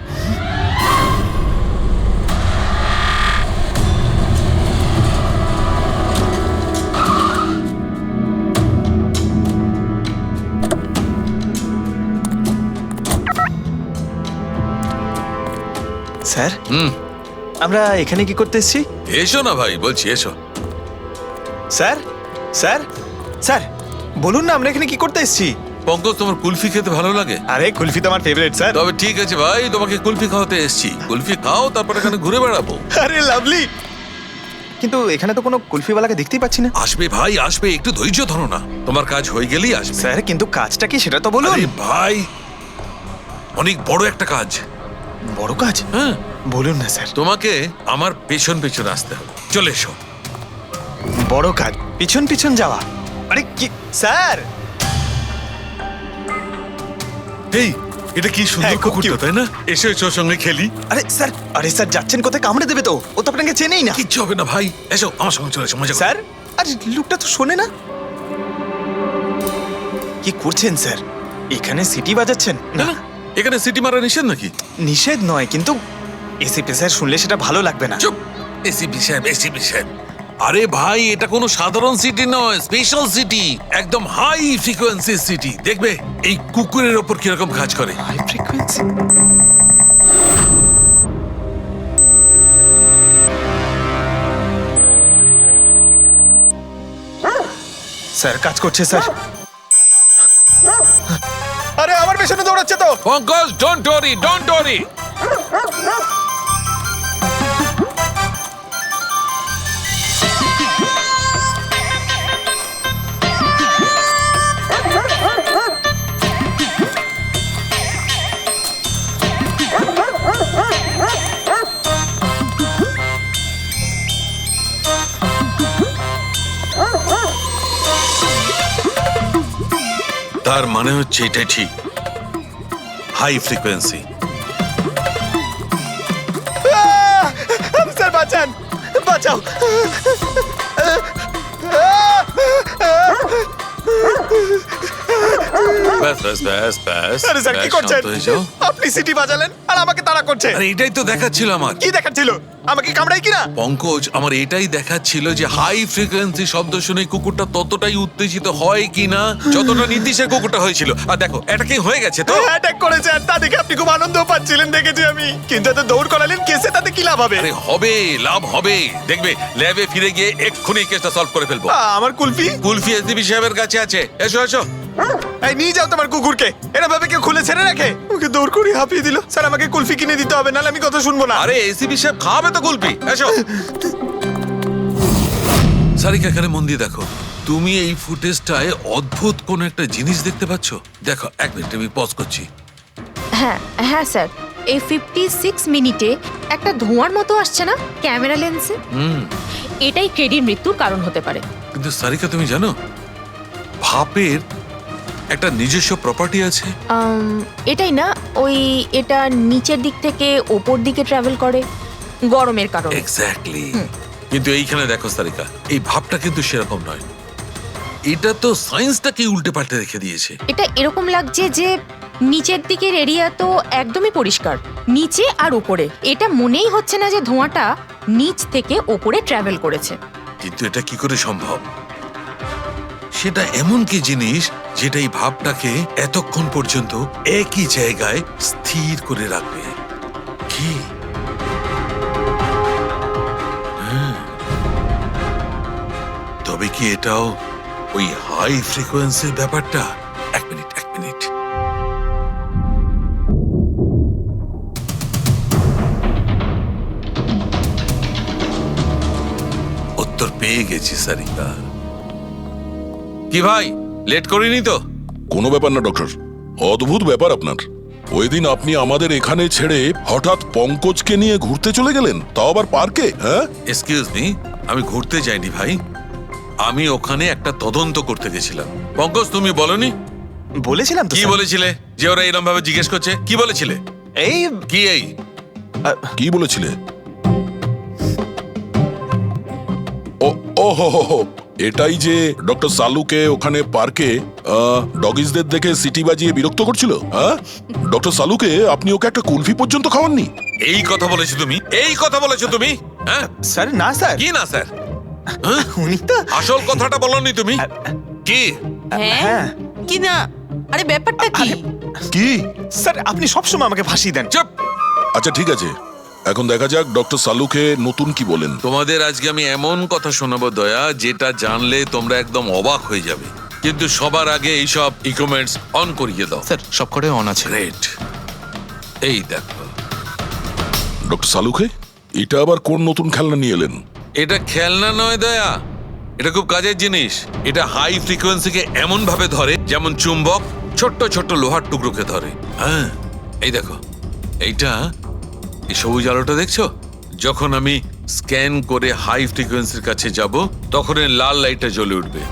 স্যার আমরা এখানে কি করতে এসেছি? এসো না ভাই, বলছি এসো। স্যার স্যার স্যার বলুন না আমরা এখানে কি করতে এসেছি? পঙ্কজ, তোমার কুলফি খেতে ভালো লাগে? আরে কুলফি তো আমার ফেভারিট স্যার। তবে ঠিক আছে ভাই, তোমাকে কুলফি খাওয়াতে এসেছি। কুলফি খাও, তারপর এখানে ঘুরে বেড়াবো। আরে লাভলি, কিন্তু এখানে তো কোনো কুলফিওয়ালাকে দেখতেই পাচ্ছি না। আসবে ভাই আসবে, একটু ধৈর্য ধরো না, তোমার কাজ হয়ে গেলেই আসবে। স্যার কিন্তু কাজটা কি সেটা তো বলুন। আরে ভাই, অনেক বড় একটা কাজ। বড় কাজ? হ্যাঁ বলুন না স্যার। তোমাকে আমার পেছন পেছন আসতে হবে। চলে এসো। বড় কাজ, পিছন পিছন যাওয়া? আরে কি স্যার? এই এটা কি সুন্দর হ্যাঁ, খুব কুকুরটা, cute। তাই না? এসো এসো, ওর সঙ্গে খেলি। আরে স্যার যাচ্ছেন কোথায়? কামড়ে দেবে তো, ও তো আপনাকে চেনেই না। কিচ্ছু হবে না ভাই, এসো আমার সঙ্গে চলে এসো, মজা করো। স্যার আরে লোকটা তো শোনে না। কি করছেন স্যার? এখানে সিটি বাজাচ্ছেন? না না, এখানে সিটি মারা নিষেধ নাকি? নিষেধ নয়, কিন্তু এসিপি স্যার শুনলে সেটা ভালো লাগবে না। চুপ, এসিপি সাহেব, এসিপি সাহেব। আরে ভাই, এটা কোনো সাধারণ সিটি নয়, স্পেশাল সিটি, একদম হাই ফ্রিকোয়েন্সি সিটি। দেখবে এই কুকুরের ওপর কিরকম কাজ করে। High frequency? স্যার কাজ করছে স্যার। আরে আমার পেছনে দৌড়াচ্ছে তো। Pankaj, don't worry, don't worry. তার মানে হচ্ছে এটাই ঠিক, হাই ফ্রিকোয়েন্সি। স্যার বাঁচান, বাঁচাও। ব্যাস ব্যাস ব্যাস ব্যাস আরে স্যার কি ব্যাস, করছেন? শান্ত হয়ে যাও। আপনি সিটি বাজালেন আর আমাকে তাড়া করছেন। আরে এটাই তো দেখাচ্ছিল আমার কি দেখাচ্ছিল? আমাকে কামড়াই কিনা? পঙ্কজ, আমার এটাই দেখাচ্ছিল যে হাই ফ্রিকোয়েন্সি শব্দ শুনে কুকুরটা ততটাই উত্তেজিত হয় কিনা যতটা নির্দিশের কুকুরটা হয়েছিল। আর দেখো এটা কি হয়ে গেছে তো। অ্যাটাক করেছে আর তা দেখে আপনি খুব আনন্দ পাচ্ছিলেন দেখেছি আমি, কিন্তু এত দৌড় করালেন কেসে, তাতে কি লাভ হবে? আরে হবে, লাভ হবে, দেখবে ল্যাবে ফিরে গিয়ে এক্ষুনি কেসটা সলভ করে ফেলবো। আমার কুলফি? কুলফি এসডিপি সাহেবের কাছে আছে, এসো এসো। এই নিয়ে যাও তোমার কুকুরকে, এরা ভাবে কেউ খুলে ছেড়ে রাখে? ওকে দৌড় করে হাঁপিয়ে দিল। স্যার আমাকে কুলফি কিনে দিতে হবে, নাহলে আমি কথা শুনবো না। আরে এসিপি সাহেব খাওয়াবে তো কুলফি, এসো। সারিকা এখানে মন দিয়ে দেখো, তুমি এই ফুটেজটায় অদ্ভুত কোন একটা জিনিস দেখতে পাচ্ছ? দেখো এক মিনিট, আমি পজ করছি। হ্যাঁ হ্যাঁ স্যার, এই 56 মিনিটে একটা ধোঁয়ার মতো আসছে না ক্যামেরা লেন্সে? এটাই কেডির মৃত্যুর কারণ হতে পারে। কিন্তু সারিকা তুমি জানো ভাপের একটা নিজস্ব প্রপার্টি আছে? এটাই না, ওই এটা নিচের দিক থেকে ওপর দিকে ট্রাভেল করে গরমের কারণে। এক্স্যাক্টলি। কিন্তু এইখানে দেখো সারিকা, এই ভাবটা কিন্তু সেরকম নয়। এটা তো সায়েন্সটাকে উল্টে পাল্টে রেখে দিয়েছে। এটা এরকম লাগছে যে নিচের দিকের এরিয়া তো একদমই পরিষ্কার, নিচে আর উপরে এটা মনেই হচ্ছে না যে ধোঁয়াটা নিচ থেকে ওপরে ট্রাভেল করেছে। কিন্তু এটা কি করে সম্ভব? সেটা এমন কি জিনিস যেটা এই ভাবটাকে এতক্ষণ পর্যন্ত একই জায়গায় স্থির করে রাখবে? কি? তবে কি এটাও ওই হাই ফ্রিকোয়েন্সির ব্যাপারটা? এক মিনিট এক মিনিট। উত্তর পেয়ে গেছি সারিকা। কি ভাই, লেট করিনি তো? কোনো ব্যাপার না ডক্টর, অদ্ভুত ব্যাপার আপনার। ওই দিন আপনি আমাদের এখানে ছেড়ে হঠাৎ পঙ্কজকে নিয়ে ঘুরতে চলে গেলেন, তাও আবার পার্কে। হ্যাঁ, এক্সকিউজ মি, আমি ঘুরতে যাইনি ভাই, আমি ওখানে একটা তদন্ত করতে গেছিলাম। পঙ্কজ তুমি বলনি? বলেছিলাম তো কি স্যার। বলেছিলে যে ওরা এরকম ভাবে জিজ্ঞেস করছে? কি বলেছিলে? এই কি এই কি বলেছিলে? ও হো হো হো, এটাই যে ডক্টর সালুকে ওখানে পার্কে ডগিসদের দেখে সিটি বাজিয়ে বিরক্ত করছিল। হ্যাঁ, ডক্টর সালুকে আপনি ওকে একটা কুলফি পর্যন্ত খাওয়াননি? এই কথা বলেছো তুমি? এই কথা বলেছো তুমি? হ্যাঁ স্যার, না স্যার। কি না স্যার? উনি তো আসল কথাটা বলনি তুমি। কি? হ্যাঁ কি না? আরে ব্যাপারটা কি? কি? স্যার আপনি সবসময় আমাকে ফাঁসি দেন। চুপ। আচ্ছা ঠিক আছে, এখন দেখা যাক ডক্টর সালুকে নতুন কি বলেন। তোমাদের আজকে আমি এমন কথা শোনাবো দয়া, যেটা জানলে তোমরা একদম অবাক হয়ে যাবে। কিন্তু সবার আগে এইসব ইকুইপমেন্টস অন করিয়ে দাও। স্যার সব কটাই অন আছে। গ্রেট। এই দেখো, ডক্টর সালুকে এটা আবার কোন নতুন খেলনা নিয়ে এলেন? এটা খেলনা নয় দয়া, এটা খুব কাজের জিনিস। এটা হাই ফ্রিকোয়েন্সিকে এমন ভাবে ধরে যেমন চুম্বক ছোট্ট ছোট্ট লোহার টুকরোকে ধরে। হ্যাঁ, এই দেখো, এইটা এই সবুজ আলোটা দেখছো? যখন আমি স্ক্যান করে হাই ফ্রিকোয়েন্সির কাছে যাব তখন এই লাল লাইটটা জ্বলে উঠবে।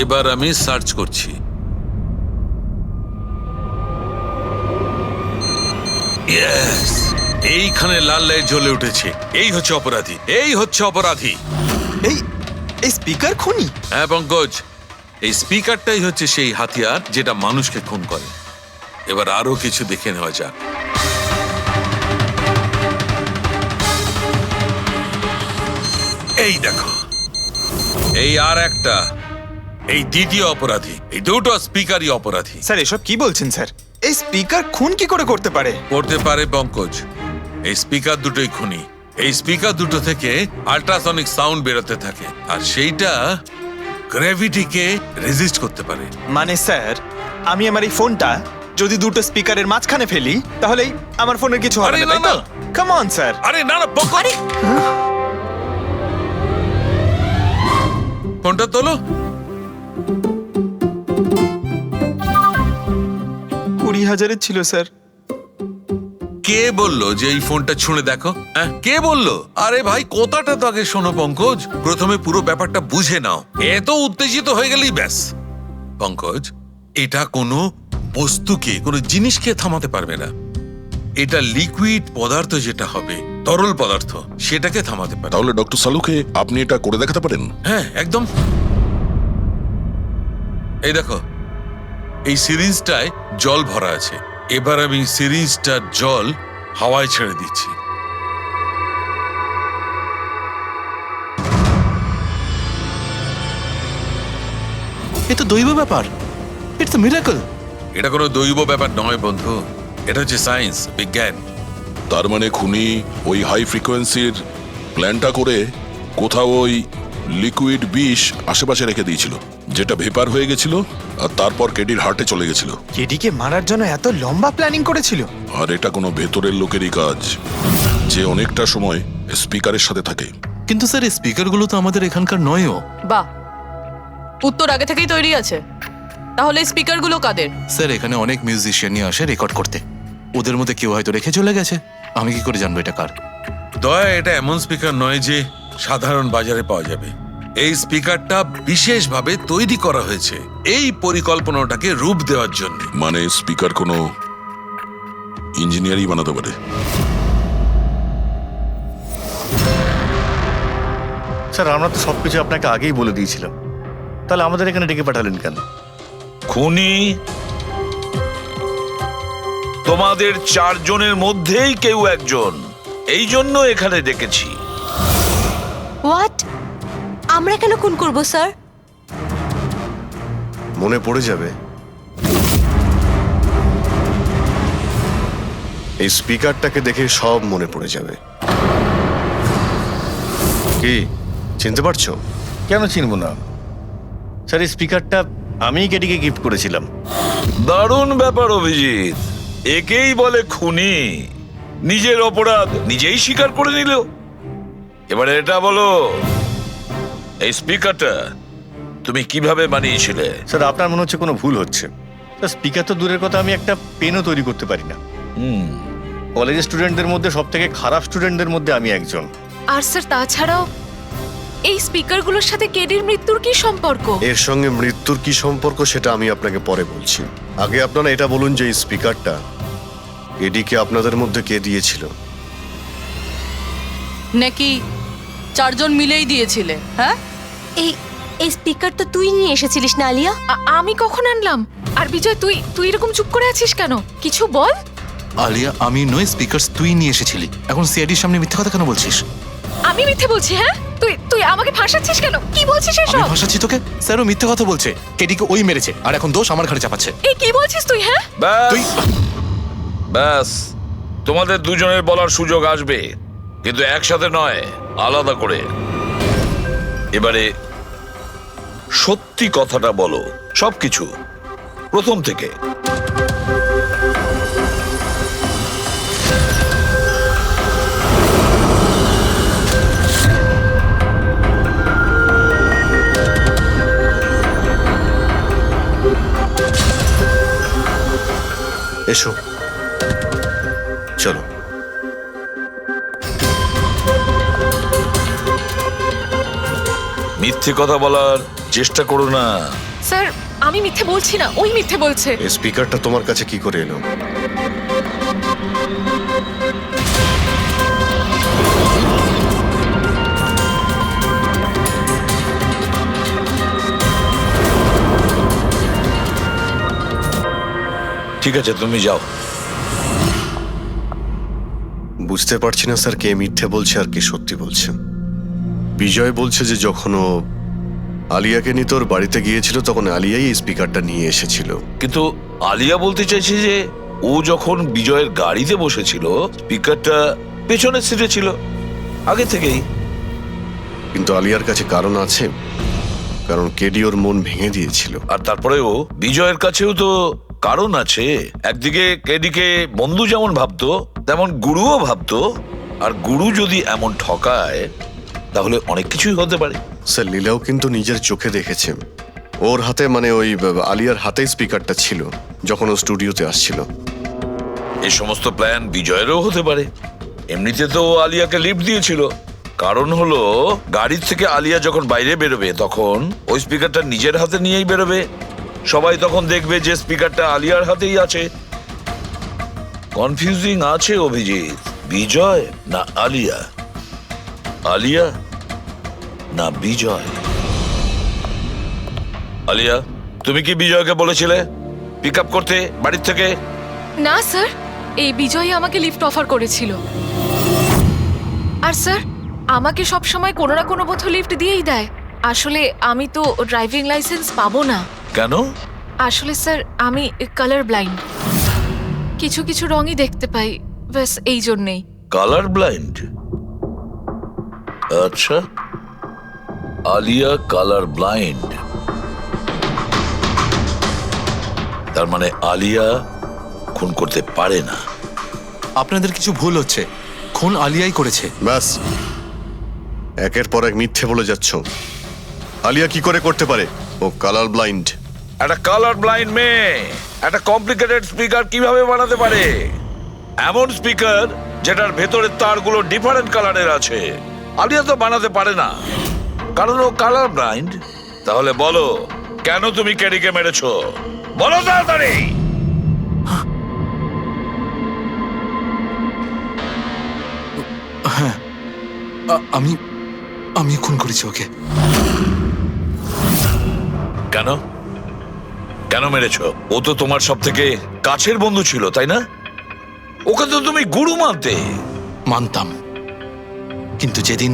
এবার আমি সার্চ করছি। ইয়েস, এইখানে লাল লাইট জ্বলে উঠেছে। এই হচ্ছে অপরাধী, এই হচ্ছে অপরাধী। এই এই স্পিকার খুনি? হ্যাঁ পঙ্কজ, এই স্পিকারটাই হচ্ছে সেই হাতিয়ার যেটা মানুষকে খুন করে। এবার আরো কিছু দেখে নেওয়া যাক। এই দেখো, এই আর একটা, এই দ্বিতীয় অপরাধী। এই দুটো স্পিকারই অপরাধী। স্যার এসব কি বলছেন স্যার? এই স্পিকার খুন কি করে করতে পারে? করতে পারে পঙ্কজ, এই স্পিকার দুটোই খুনি। এই স্পিকার দুটো থেকে আল্ট্রাসনিক সাউন্ড বেরোতে থাকে, আর সেইটা গ্র্যাভিটিকে রেজিস্ট করতে পারে। মানে স্যার, আমি আমার এই ফোনটা যদি দুটো স্পিকারের মাঝখানে ফেলি তাহলেই আমার ফোনের কিছু হবে আরে না, না, তাই তো? না। Come on sir. আরে না না পঙ্কজ, ফোনটা তোলো। 20,000-এর ছিল স্যার। কে বললো যে এই ফোনটা ছুঁড়ে দেখো? হ্যাঁ, কে বললো? আরে ভাই কথাটা তো আগে শোনো পঙ্কজ, প্রথমে পুরো ব্যাপারটা বুঝে নাও। এত উত্তেজিত হয়ে গেলেই ব্যাস। পঙ্কজ, এটা কোনো বস্তুকে, কোনো জিনিসকে থামাতে পারবে না। এটা লিকুইড পদার্থ যেটা হবে, তরল পদার্থ, সেটাকে থামাতে পারে। তাহলে ডক্টর সালুকে আপনি এটা করে দেখাতে পারেন? হ্যাঁ একদম। এই দেখো, এই সিরিঞ্জটায় জল ভরা আছে। এবার আমি সিরিঞ্জটার জল হাওয়ায় ছেড়ে দিচ্ছি। এ তো দৈব ব্যাপার, ইটস আ মিরাকল। এটা কোনো দৈব ব্যাপার নয় বন্ধু, এটা হচ্ছে সায়েন্স, বিজ্ঞান। তার মানে খুনি ওই হাই ফ্রিকোয়েন্সির প্ল্যানটা করে কোথাও ওই লিকুইড বিষ আশেপাশে রেখে দিয়েছিল, যেটা ভেপার হয়ে গেছিল আর তারপর কেডির হার্টে চলে গেছিল। কেডিকে মারার জন্য এত লম্বা প্ল্যানিং করেছিল? আর এটা কোনো ভেতরের লোকেরই কাজ, যে অনেকটা সময় স্পিকারের সাথে থাকে। কিন্তু স্যার এই স্পিকারগুলো তো আমাদের এখানকার নয়ও। বাহ, উত্তর আগে থেকেই তৈরি আছে। তাহলে স্পিকারগুলো কাদের? স্যার এখানে অনেক মিউজিশিয়ানই আসে রেকর্ড করতে, ওদের মধ্যে কেউ হয়তো রেখে চলে গেছে। আমি কি করে জানবো এটা কার? দয়া, এটা এমন স্পিকার নয় যে সাধারণ বাজারে পাওয়া যাবে। এই স্পিকারটা বিশেষভাবে তৈরি করা হয়েছে এই পরিকল্পনাটাকে রূপ দেওয়ার জন্য। মানে স্পিকার কোনো ইঞ্জিনিয়ারই বানাতে পারে। স্যার আমরা তো সবকিছু আপনাকে আগেই বলে দিয়েছিলাম, তাহলে আমাদের এখানে ডেকে পাঠালেন কেন? খুনি তোমাদের 4 জনের মধ্যেই কেউ একজন, এই জন্য এখানে ডেকেছি। হোয়াট? আমরা কেন খুন করব স্যার? মনে পড়ে যাবে এই স্পিকারটাকে দেখে সব মনে পড়ে যাবে। কি চিনতে পারছো? কেন চিনবো না স্যার, এই স্পিকারটা আমিই কেডিকে গিফট করেছিলাম। দারুণ ব্যাপার অভিজিৎ, একেই বলে খুনি। নিজের অপরাধ নিজেই স্বীকার করে নিল। এবারে এটা বলো, এই স্পিকারটা তুমি কিভাবে বানিয়েছিলে? স্যার আপনার মনে হচ্ছে কোনো ভুল হচ্ছে। স্যার স্পিকার তো দূরের কথা, আমি একটা পেনও তৈরি করতে পারি না। কলেজের স্টুডেন্টদের মধ্যে সব থেকে খারাপ স্টুডেন্টদের মধ্যে আমি একজন। আর স্যার তাছাড়াও এই স্পিকারগুলোর সাথে কেডির মৃত্যুর কি সম্পর্ক? এর সঙ্গে মৃত্যুর কি সম্পর্ক সেটা আমি আপনাকে পরে বলছি। আগে আপনারা এটা বলুন যে এই স্পিকারটা এডিকে আপনাদের মধ্যে কে দিয়েছিল? নাকি 4 জন মিলেই দিয়েছিলে? হ্যাঁ, এই এই স্পিকার তো তুই নিয়ে এসেছিলিস না আলিয়া? আমি কখন আনলাম? আর বিজয়, তুই এরকম চুপ করে আছিস কেন? কিছু বল। আলিয়া, আমি নয়, স্পিকারস তুই নিয়ে এসেছিলি। এখন সিআইডির সামনে মিথ্যা কথা কেন বলছিস? আমি মিথ্যে বলছি? হ্যাঁ, তুই আমাকে ফাঁসাচ্ছিস কেন? কি বলছিস আমি এসব? ভাষাচ্ছি তোকে? স্যারও মিথ্যা কথা বলছে, কেডিকে ওই মেরেছে আর এখন দোষ আমার ঘাড়ে চাপাচ্ছে। এই কি বলছিস তুই? হ্যাঁ, ব্যাস, তোমাদের দুজনের বলার সুযোগ আসবে, কিন্তু একসাথে নয়, আলাদা করে। এবারে সত্যি কথাটা বলো, সবকিছু প্রথম থেকে। এসো, চলো। মিথ্যে কথা বলার চেষ্টা করো না। স্যার আমি মিথ্যে বলছি না, ওই মিথ্যে বলছে। এই স্পিকারটা তোমার কাছে কি করে এলো? ঠিক আছে, তুমি যাও। বুঝতে পারছি না স্যার, কে মিথ্যে বলছে আর কে সত্যি বলছে। বিজয় বলছে যে যখন ও আলিয়াকে নিয়ে তোর বাড়িতে গিয়েছিল তখন আলিয়াই এই স্পিকারটা নিয়ে এসেছিল। কিন্তু আলিয়া বলতে চাইছে যে ও যখন বিজয়ের গাড়িতে বসেছিল স্পিকারটা পেছনের সিটে ছিল আগে থেকেই। কিন্তু আলিয়ার কাছে কারণ আছে, কারণ কেডি ওর মন ভেঙে দিয়েছিল। আর তারপরেও বিজয়ের কাছেও তো কারণ আছে। একদিকে কেডিকে বন্ধু যেমন ভাবতো তেমন গুরুও ভাবতো, আর গুরু যদি এমন ঠকায় তাহলে অনেক কিছুই হতে পারে। স্যার লীলাও কিন্তু নিজের চোখে দেখেছে, ওর হাতে মানে ওই আলিয়ার হাতেই স্পিকারটা ছিল যখন ও স্টুডিওতে আসছিল। এই সমস্ত প্ল্যান বিজয়েরও হতে পারে। এমনিতে তো আলিয়াকে লিফট দিয়েছিল, কারণ হলো গাড়ির থেকে আলিয়া যখন বাইরে বেরোবে তখন ওই স্পিকারটা নিজের হাতে নিয়েই বেরোবে। সবাই তখন দেখবে যে স্পিকারটা আলিয়ার হাতেই আছে। কনফিউজিং আছে অভিজিৎ, বিজয় না আলিয়া, আলিয়া না বিজয়। আলিয়া, তুমি কি বিজয়কে বলেছিলে পিক আপ করতে বাড়ির থেকে? না স্যার, এই বিজয়ই আমাকে লিফট অফার করেছিল। আর স্যার, আমাকে সব সময় কোনো না কোনো বোধ লিফট দিয়েই দেয়। আসলে আমি তো ড্রাইভিং লাইসেন্স পাবো না। কেন? আসলে স্যার, আমি কালার ব্লাইন্ড, কিছু কিছু রঙই দেখতে পাই, ব্যাস এই জন্যেই। Colour blind? আচ্ছা, আলিয়া কালার ব্লাইন্ড। তার মানে আলিয়া খুন করতে পারে না। আপনাদের কিছু ভুল হচ্ছে, খুন আলিয়াই করেছে। ব্যাস, একের পর এক মিথ্যে বলে যাচ্ছ। আলিয়া কি করে করতে পারে? ও কালার ব্লাইন্ড। একটা কালার ব্লাইন্ড মেয়ে একটা কমপ্লিকেটেড স্পিকার কিভাবে বানাতে পারে? এমন স্পিকার যেটার ভেতরের তারগুলো ডিফারেন্ট কালারের আছে। আলিয়া তো বানাতে পারে না, কারণ ও কালার ব্লাইন্ড। তাহলে বলো, কেন তুমি কেডিকে মেরেছো? বলো তাড়াতাড়ি। আমি আমি খুন করেছি ওকে। কেন কেন মেরেছো? ও তো তোমার সব থেকে কাছের বন্ধু ছিল, তাই না? ওকে তো তুমি গুরু মানতে। মানতাম, কিন্তু যেদিন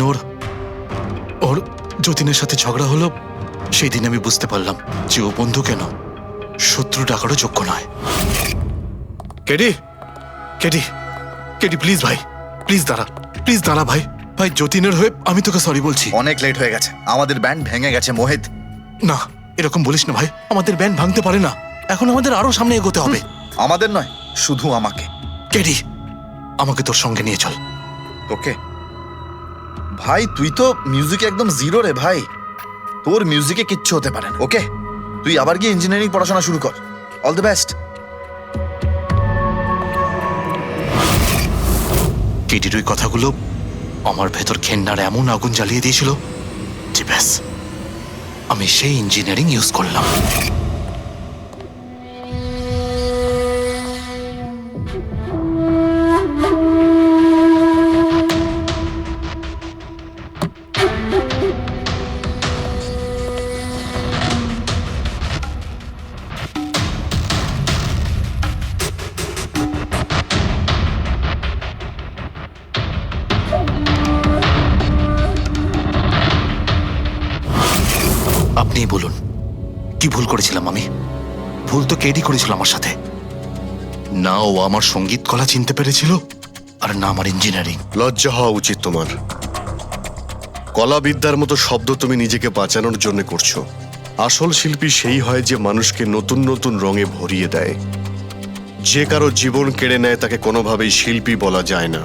ওর যতীনের সাথে ঝগড়া হলো, সেই দিন আমি বুঝতে পারলাম যে ও বন্ধু কেন, শত্রু ডাকারও যোগ্য নয়। কেডি কেডি কেডি, প্লিজ ভাই, প্লিজ দাঁড়া ভাই। ভাই, যতীনের হয়ে আমি তোকে সরি বলছি। অনেক লেট হয়ে গেছে, আমাদের ব্যান্ড ভেঙে গেছে মোহিত। না, এরকম বলিস না ভাই, আমাদের ব্যান্ড ভাঙতে পারে না। এখন আমাদের আরো সামনে এগোতে হবে। আমাদের নয়, শুধু আমাকে। কেডি, আমাকে তোর সঙ্গে নিয়ে চল। তোকে? ভাই, তুই তো মিউজিকে একদম জিরো রে ভাই। তোর মিউজিকে কিচ্ছু হতে পারে না। ওকে, তুই আবার গিয়ে ইঞ্জিনিয়ারিং পড়াশোনা শুরু কর। All the best. কেডির ওই কথাগুলো আমার ভেতর ঘেন্নার এমন আগুন জ্বালিয়ে দিয়েছিল যে ব্যাস, আমি সেই ইঞ্জিনিয়ারিং ইউজ করলাম। আপনিই বলুন, কি ভুল করেছিলাম আমি? ভুল তো কেডি করেছিল আমার সাথে। না ও আমার সঙ্গীত কলা চিনতে পেরেছিল, আর না আমার ইঞ্জিনিয়ারিং। লজ্জা হওয়া উচিত তোমার। কলাবিদ্যার মতো শব্দ তুমি নিজেকে বাঁচানোর জন্য করছো। আসল শিল্পী সেই হয় যে মানুষকে নতুন নতুন রঙে ভরিয়ে দেয়। যে কারো জীবন কেড়ে নেয় তাকে কোনোভাবেই শিল্পী বলা যায় না।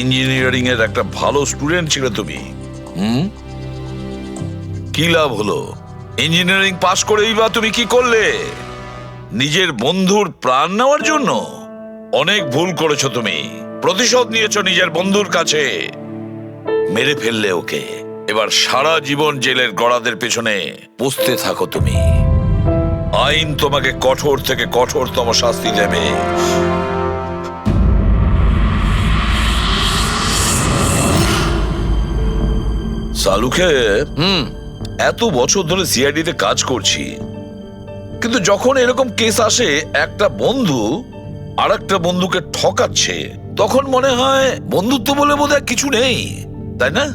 ইঞ্জিনিয়ারিং এর একটা ভালো স্টুডেন্ট ছিল তুমি। কি লাভ হলো? ইঞ্জিনিয়ারিং পাশ করেই বা তুমি কি করলে? নিজের বন্ধুর প্রাণ নেওয়ার জন্য? অনেক ভুল করেছো তুমি। প্রতিশোধ নিয়েছো নিজের বন্ধুর কাছে। মেরে ফেললে ওকে। এবার সারা জীবন জেলের গড়াদের পেছনে পৌঁছতে থাকো তুমি। আইন তোমাকে কঠোর থেকে কঠোরতম শাস্তি দেবে। সালুকে এত বছর ধরে সিআইডিতে কাজ করছি, কিন্তু যখন এরকম কেস আসে একটা বন্ধু আর একটা বন্ধুকে ঠকাচ্ছে, তখন মনে হয় বন্ধুত্ব বলে বোধহয় কিছু নেই, তাই না?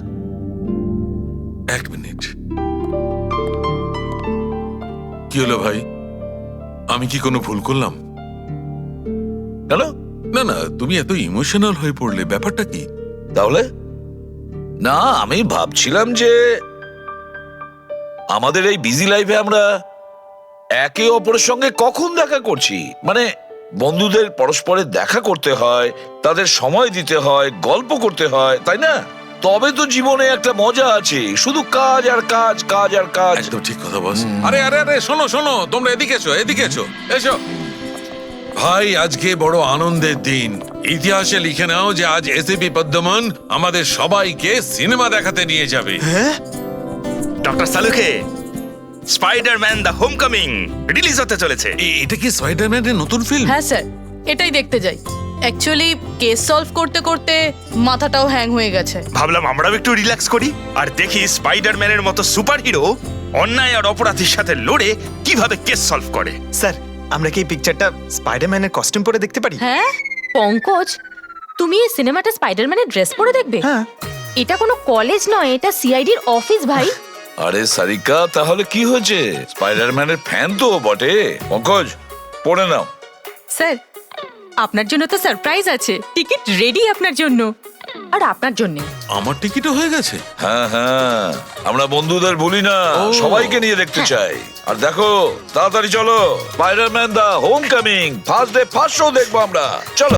এক মিনিট, কি হলো ভাই? আমি কি কোনো ভুল করলাম? কেন? না না, তুমি এত ইমোশনাল হয়ে পড়লে, ব্যাপারটা কি? তাহলে না, আমি ভাবছিলাম যে আমাদের এই বিজি লাইফে আমরা একে অপরের সঙ্গে কখন দেখা করছি। মানে বন্ধুদের পরস্পরের দেখা করতে হয়, তাদের সময় দিতে হয়, গল্প করতে হয়, তাই না? তবে তো জীবনে একটা মজা আছে। শুধু কাজ আর কাজ, কাজ আর কাজ। একদম ঠিক কথা বস। আরে আরে আরে, শোনো শোনো, তোমরা এদিকে এসো, এদিকে এসো, এসো। ভাই, আজকে বড় আনন্দের দিন। ইতিহাসে লিখে নাও যে আজ এসিপি পদ্মমন আমাদের সবাইকে সিনেমা দেখাতে নিয়ে যাবে। ডক্টর সালুকে, স্পাইডারম্যান দ্য হোমকামিং রিলিজ হতে চলেছে। এটা কি স্পাইডারম্যানের নতুন ফিল্ম? হ্যাঁ স্যার, এটাই দেখতে যাই। অ্যাকচুয়ালি কেস সলভ করতে করতে মাথাটাও হ্যাং হয়ে গেছে। ভাবলাম আমরাও একটু রিল্যাক্স করি আর দেখি স্পাইডারম্যানের মতো সুপারহিরো অন্যায় আর অপরাধীর সাথে লড়ে কিভাবে কেস সলভ করে। স্যার আমরা কি এই পিকচারটা স্পাইডারম্যানের কস্টিউম পরে দেখতে পারি? হ্যাঁ পঙ্কজ, তুমি এই সিনেমাটা স্পাইডারম্যানের ড্রেস পরে দেখবে? হ্যাঁ। এটা কোনো কলেজ নয়, এটা সিআইডির অফিস ভাই। আরে সারিকা, তাহলে কি হয়েছে? স্পাইডারম্যানের ফ্যান তো বটে। পঙ্কজ, পড়ে নাও। স্যার আপনার জন্য তো সারপ্রাইজ আছে, টিকিট রেডি আপনার জন্য আর আপনার জন্য। আমার টিকিটও হয়ে গেছে। হ্যাঁ হ্যাঁ, আমরা বন্ধুদের ভুলি না, সবাইকে নিয়ে দেখতে চাই। আর দেখো, তাড়াতাড়ি চলো, Spiderman the Homecoming first day first show দেখবো আমরা। চলো।